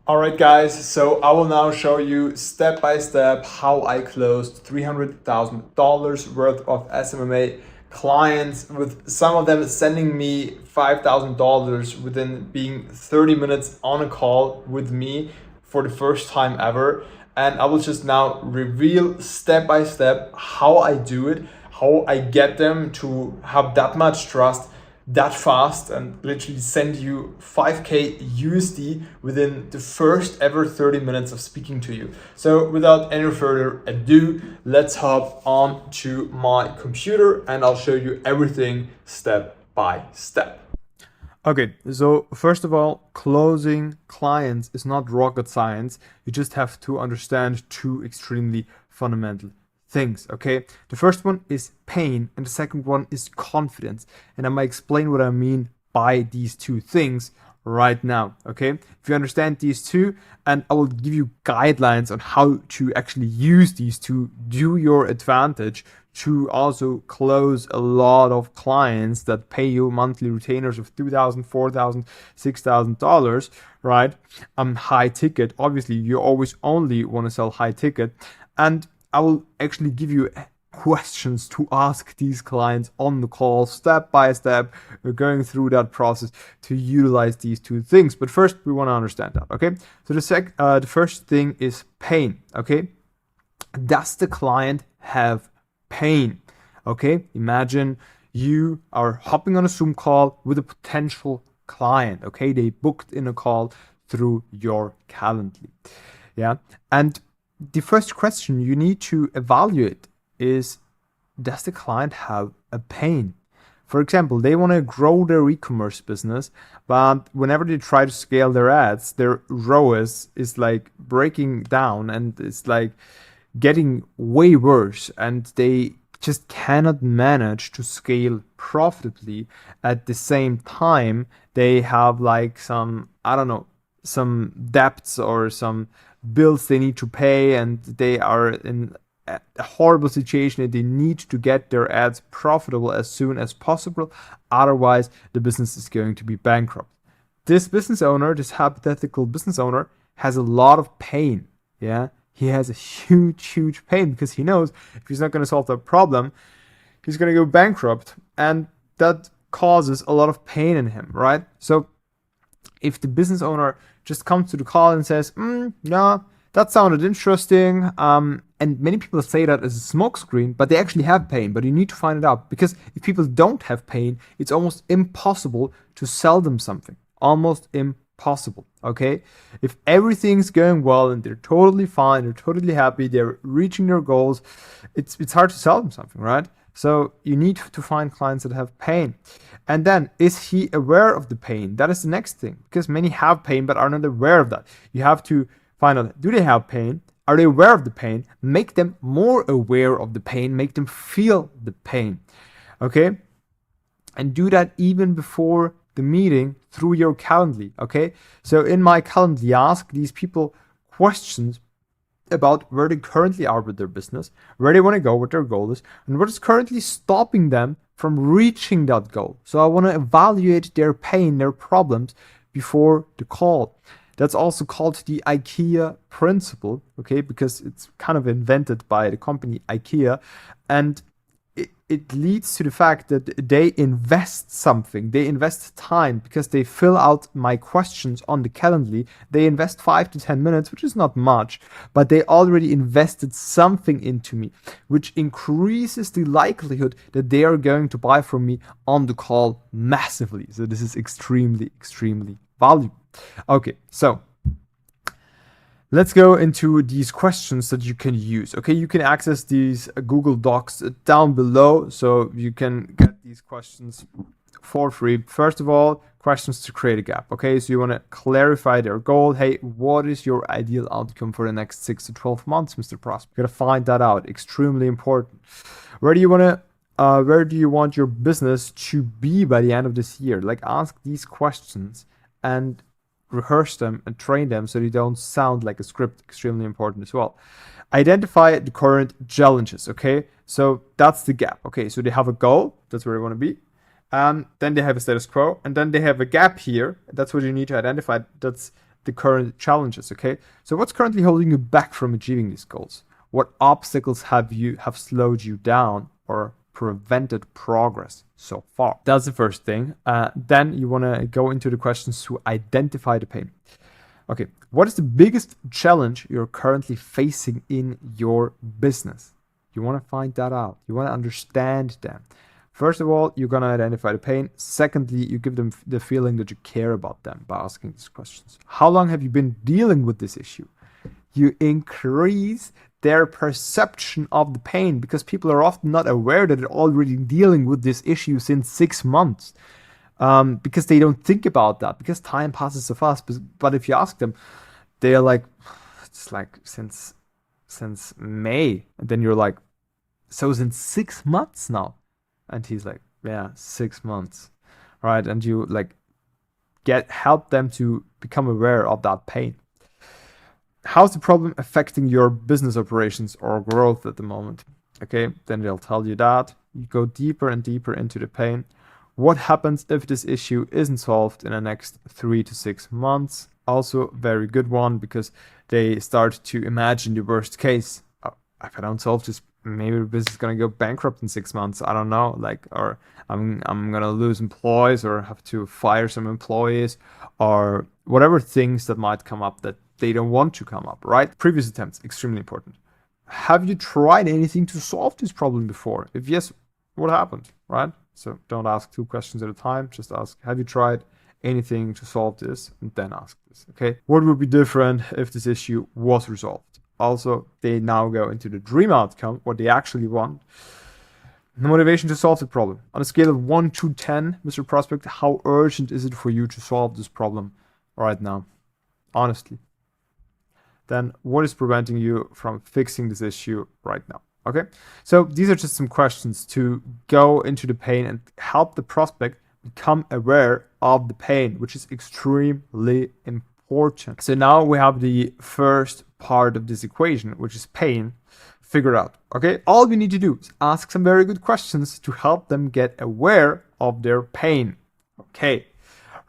Alright guys, so I will now show you step by step how I closed $300,000 worth of SMMA clients, with some of them sending me $5,000 within being 30 minutes on a call with me for the first time ever. And I will just now reveal step by step how I do it, how I get them to have that much trust that fast and literally send you 5k USD within the first ever 30 minutes of speaking to you. So without any further ado, let's hop on to my computer and I'll show you everything step by step. Okay, so first of all, closing clients is not rocket science. You just have to understand two extremely fundamental things, okay? The first one is pain and the second one is confidence. And I might explain what I mean by these two things right now, okay? If you understand these two, and I will give you guidelines on how to actually use these two to your advantage to also close a lot of clients that pay you monthly retainers of $2,000, $4,000, $6,000, right? High ticket. Obviously, you always only want to sell high ticket. And I will actually give you questions to ask these clients on the call step by step. We're going through that process to utilize these two things. But first, we want to understand that, okay? So the first thing is pain, okay? Does the client have pain? Okay, imagine you are hopping on a Zoom call with a potential client, okay? They booked in a call through your Calendly, yeah? And the first question you need to evaluate is, does the client have a pain? For example, they want to grow their e-commerce business, but whenever they try to scale their ads, their ROAS is like breaking down and it's like getting way worse, and they just cannot manage to scale profitably. At the same time, they have like some, I don't know, some debts or some bills they need to pay, and they are in a horrible situation and they need to get their ads profitable as soon as possible. Otherwise, the business is going to be bankrupt. This business owner, this hypothetical business owner, has a lot of pain. Yeah, he has a huge pain because he knows if he's not going to solve that problem, he's going to go bankrupt, and that causes a lot of pain in him, right? So if the business owner just comes to the call and says, yeah, that sounded interesting, and many people say that as a smokescreen, but they actually have pain, but you need to find it out, because if people don't have pain, it's almost impossible to sell them something. Almost impossible, okay? If everything's going well and they're totally fine, they're totally happy, they're reaching their goals, it's hard to sell them something, right? So you need to find clients that have pain. And then, is he aware of the pain? That is the next thing, because many have pain but are not aware of that. You have to find out, do they have pain? Are they aware of the pain? Make them more aware of the pain. Make them feel the pain, okay? And do that even before the meeting through your Calendly, okay? So in my Calendly, ask these people questions about where they currently are with their business, where they want to go, what their goal is, and what is currently stopping them from reaching that goal. So I want to evaluate their pain, their problems before the call. That's also called the IKEA principle, okay, because it's kind of invented by the company IKEA, and it leads to the fact that they invest something, they invest time, because they fill out my questions on the Calendly. They invest 5 to 10 minutes, which is not much, but they already invested something into me, which increases the likelihood that they are going to buy from me on the call massively. So this is extremely valuable. Okay, so let's go into these questions that you can use. Okay, you can access these Google Docs down below, so you can get these questions for free. First of all, questions to create a gap. Okay, so you want to clarify their goal. Hey, what is your ideal outcome for the next 6 to 12 months, Mr. Prospect? You gotta find that out. Extremely important. Where do you want your business to be by the end of this year? Like, ask these questions and rehearse them and train them so they don't sound like a script. Extremely important as well. Identify the current challenges, okay? So that's the gap, okay? So they have a goal, that's where they want to be. Then they have a status quo, and then they have a gap here. That's what you need to identify. That's the current challenges, okay? So what's currently holding you back from achieving these goals? What obstacles have slowed you down or prevented progress so far? That's the first thing. Then you want to go into the questions to identify the pain. Okay, what is the biggest challenge you're currently facing in your business? You want to find that out. You want to understand them. First of all, you're going to identify the pain. Secondly, you give them the feeling that you care about them by asking these questions. How long have you been dealing with this issue? You increase their perception of the pain because people are often not aware that they're already dealing with this issue since 6 months. Because they don't think about that, because time passes so fast. But if you ask them, they're like, it's like since May. And then you're like, so since 6 months now? And he's like, yeah, 6 months, right? And you like help them to become aware of that pain. How's the problem affecting your business operations or growth at the moment? Okay, then they'll tell you that. You go deeper and deeper into the pain. What happens if this issue isn't solved in the next 3 to 6 months? Also, very good one, because they start to imagine the worst case. Oh, if I don't solve this, maybe the business is gonna go bankrupt in 6 months. I don't know, like, or I'm gonna lose employees or have to fire some employees or whatever things that might come up that they don't want to come up, right? Previous attempts, extremely important. Have you tried anything to solve this problem before? If yes, what happened, right? So don't ask 2 questions at a time. Just ask, have you tried anything to solve this? And then ask this, okay? What would be different if this issue was resolved? Also, they now go into the dream outcome, what they actually want. The motivation to solve the problem. On a scale of 1 to 10, Mr. Prospect, how urgent is it for you to solve this problem right now? Honestly. Then what is preventing you from fixing this issue right now? Okay, so these are just some questions to go into the pain and help the prospect become aware of the pain, which is extremely important. So now we have the first part of this equation, which is pain, figured out. Okay, all we need to do is ask some very good questions to help them get aware of their pain. Okay,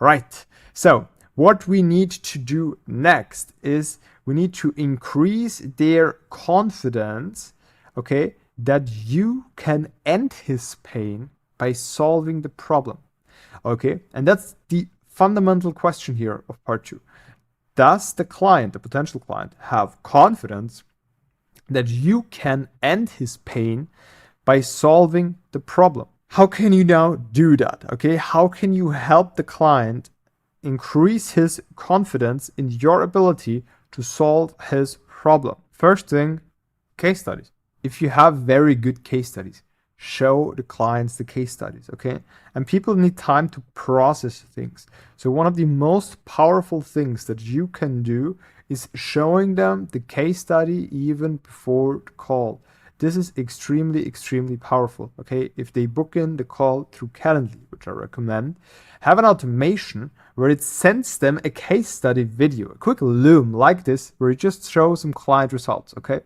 right. So what we need to do next is we need to increase their confidence, okay, that you can end his pain by solving the problem. Okay, and that's the fundamental question here of part 2. Does the client, the potential client, have confidence that you can end his pain by solving the problem? How can you now do that? Okay, how can you help the client increase his confidence in your ability to solve his problem? First thing, case studies. If you have very good case studies, show the clients the case studies, okay? And people need time to process things. So one of the most powerful things that you can do is showing them the case study even before the call. This is extremely, extremely powerful, okay? If they book in the call through Calendly, which I recommend, have an automation where it sends them a case study video, a quick loom like this, where it just shows some client results, okay?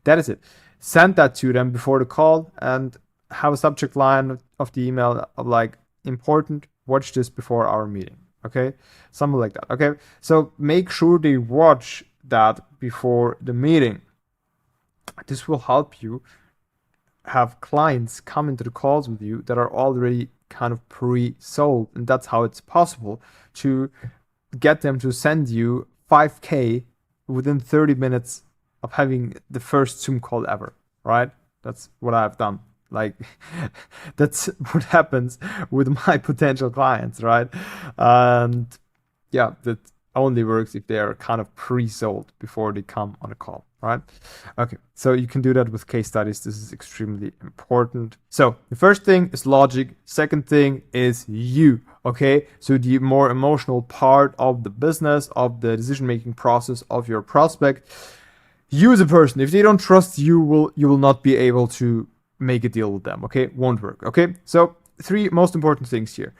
That is it. Send that to them before the call and have a subject line of the email of like, important, watch this before our meeting, okay? Something like that, okay? So make sure they watch that before the meeting. This will help you have clients come into the calls with you that are already kind of pre-sold. And that's how it's possible to get them to send you 5K within 30 minutes of having the first Zoom call ever, right? That's what I've done. Like, that's what happens with my potential clients, right? And yeah, that only works if they are kind of pre-sold before they come on a call, right? Okay, so you can do that with case studies. This is extremely important. So the first thing is logic. Second thing is you, okay? So the more emotional part of the business, of the decision-making process of your prospect. You as a person, if they don't trust you, you will not be able to make a deal with them, okay? Won't work, okay? So 3 most important things here.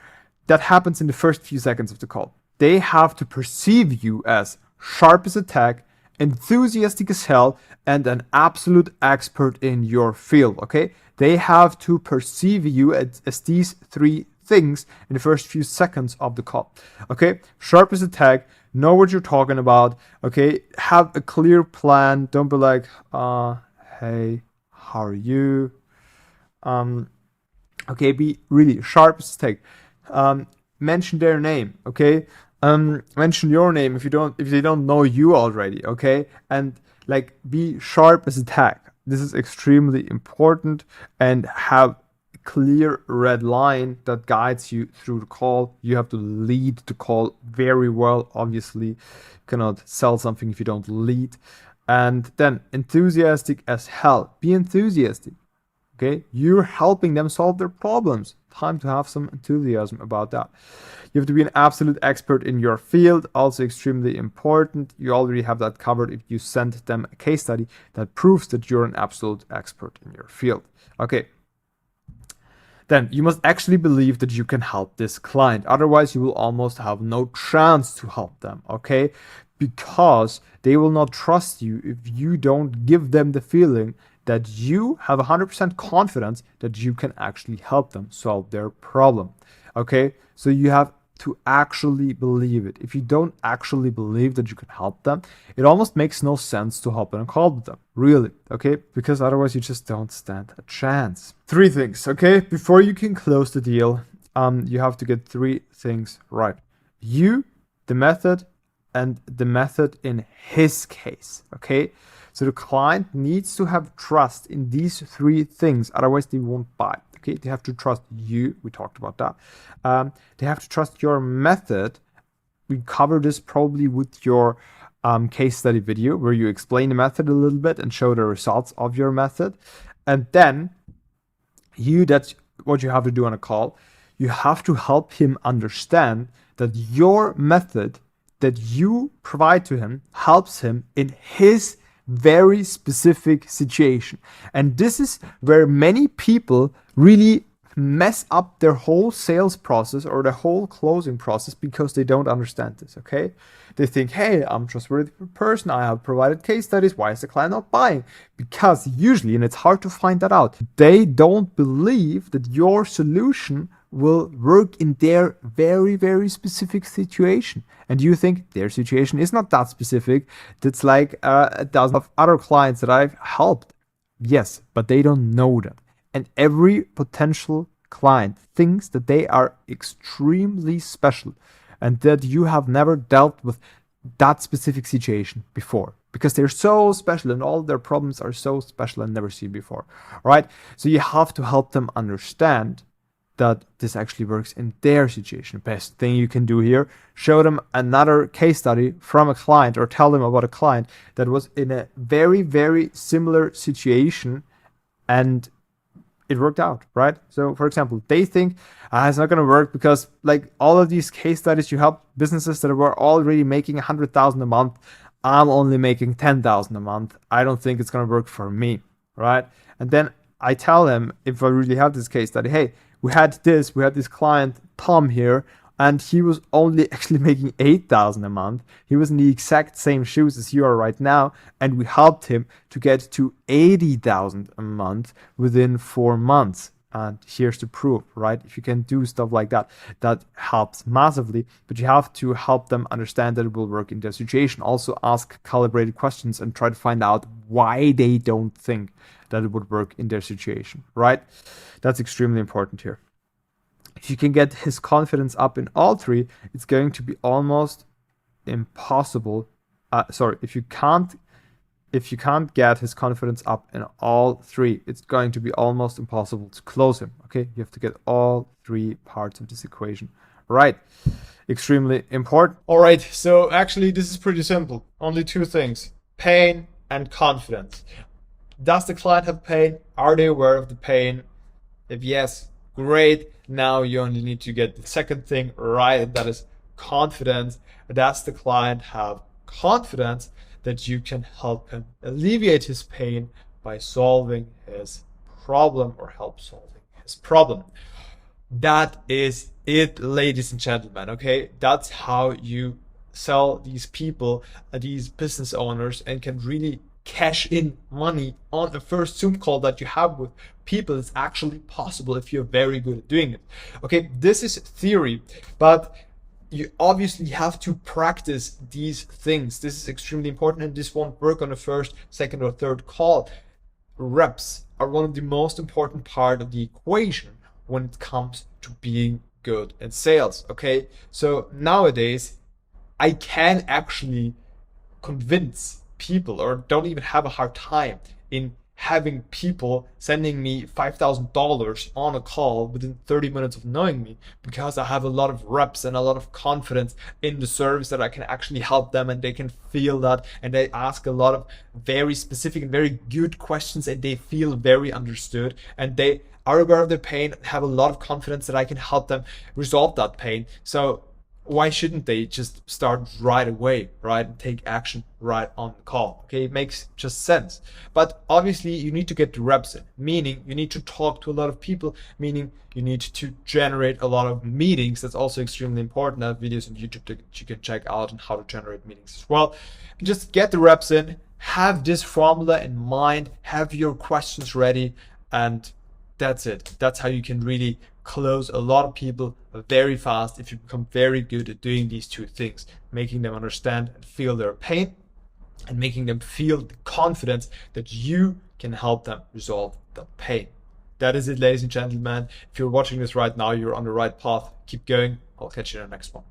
That happens in the first few seconds of the call. They have to perceive you as sharp as a tack, enthusiastic as hell, and an absolute expert in your field, okay? They have to perceive you as these 3 things in the first few seconds of the call, okay? Sharp as a tack, Know what you're talking about. Okay, have a clear plan. Don't be like, hey, how are you? Okay, be really sharp as a stick. Mention their name. Okay, mention your name if they don't know you already. Okay, and like be sharp as a tack. This is extremely important, and have a clear red line that guides you through the call. You have to lead the call very well. Obviously, you cannot sell something if you don't lead. And then enthusiastic as hell. Be enthusiastic. Okay, you're helping them solve their problems. Time to have some enthusiasm about that. You have to be an absolute expert in your field, also extremely important. You already have that covered if you send them a case study that proves that you're an absolute expert in your field. Okay. Then you must actually believe that you can help this client. Otherwise, you will almost have no chance to help them. Okay, because they will not trust you if you don't give them the feeling that you have 100% confidence that you can actually help them solve their problem. Okay, so you have to actually believe it. If you don't actually believe that you can help them, it almost makes no sense to hop on a call with them, really, okay? Because otherwise you just don't stand a chance. 3 things, okay? Before you can close the deal, you have to get 3 things right. You, the method, and the method in his case, okay? So the client needs to have trust in these 3 things, otherwise they won't buy. Okay, they have to trust you. We talked about that. They have to trust your method. We covered this probably with your case study video where you explain the method a little bit and show the results of your method. And then that's what you have to do on a call. You have to help him understand that your method that you provide to him helps him in his very specific situation. And this is where many people really mess up their whole sales process or the whole closing process because they don't understand this, okay? They think, hey, I'm a trustworthy person, I have provided case studies, why is the client not buying? Because usually, and it's hard to find that out, they don't believe that your solution will work in their very, very specific situation. And you think their situation is not that specific. That's like a dozen of other clients that I've helped. Yes, but they don't know that. And every potential client thinks that they are extremely special and that you have never dealt with that specific situation before because they're so special and all their problems are so special and never seen before. All right. So you have to help them understand that this actually works in their situation. Best thing you can do here, show them another case study from a client or tell them about a client that was in a very, very similar situation and it worked out, right? So for example, they think it's not going to work because like all of these case studies, you help businesses that were already making 100,000 a month. I'm only making 10,000 a month. I don't think it's going to work for me, right? And then I tell them, if I really have this case study, hey, we had this client, Tom here, and he was only actually making 8,000 a month. He was in the exact same shoes as you are right now, and we helped him to get to 80,000 a month within 4 months. And here's the proof, right? If you can do stuff like that, that helps massively, but you have to help them understand that it will work in their situation. Also ask calibrated questions and try to find out why they don't think that it would work in their situation, right? That's extremely important here. If you can get his confidence up in all 3, it's going to be almost impossible. If you can't get his confidence up in all 3, it's going to be almost impossible to close him. Okay, you have to get all 3 parts of this equation right. Extremely important. All right, so actually this is pretty simple. Only 2 things: pain and confidence. Does the client have pain? Are they aware of the pain? If yes, great. Now you only need to get the second thing right, that is confidence. Does the client have confidence that you can help him alleviate his pain by solving his problem or help solving his problem? That is it, ladies and gentlemen, okay? That's how you sell these people, these business owners, and can really cash in money on the first Zoom call that you have with people. It's actually possible if you're very good at doing it. Okay, this is theory, but you obviously have to practice these things. This is extremely important, and this won't work on the first, second, or third call. Reps are one of the most important part of the equation when it comes to being good in sales. Okay, so nowadays I can actually convince people, or don't even have a hard time in having people sending me $5,000 on a call within 30 minutes of knowing me, because I have a lot of reps and a lot of confidence in the service that I can actually help them, and they can feel that, and they ask a lot of very specific and very good questions, and they feel very understood, and they are aware of their pain, have a lot of confidence that I can help them resolve that pain. So why shouldn't they just start right away, right, and take action right on the call? Okay, it makes just sense. But obviously you need to get the reps in, meaning you need to talk to a lot of people, meaning you need to generate a lot of meetings. That's also extremely important. I have videos on YouTube that you can check out on how to generate meetings as well. Just get the reps in, have this formula in mind, have your questions ready, and that's it. That's how you can really close a lot of people very fast if you become very good at doing these two things, making them understand and feel their pain, and making them feel the confidence that you can help them resolve the pain. That is it, ladies and gentlemen. If you're watching this right now, you're on the right path. Keep going. I'll catch you in the next one.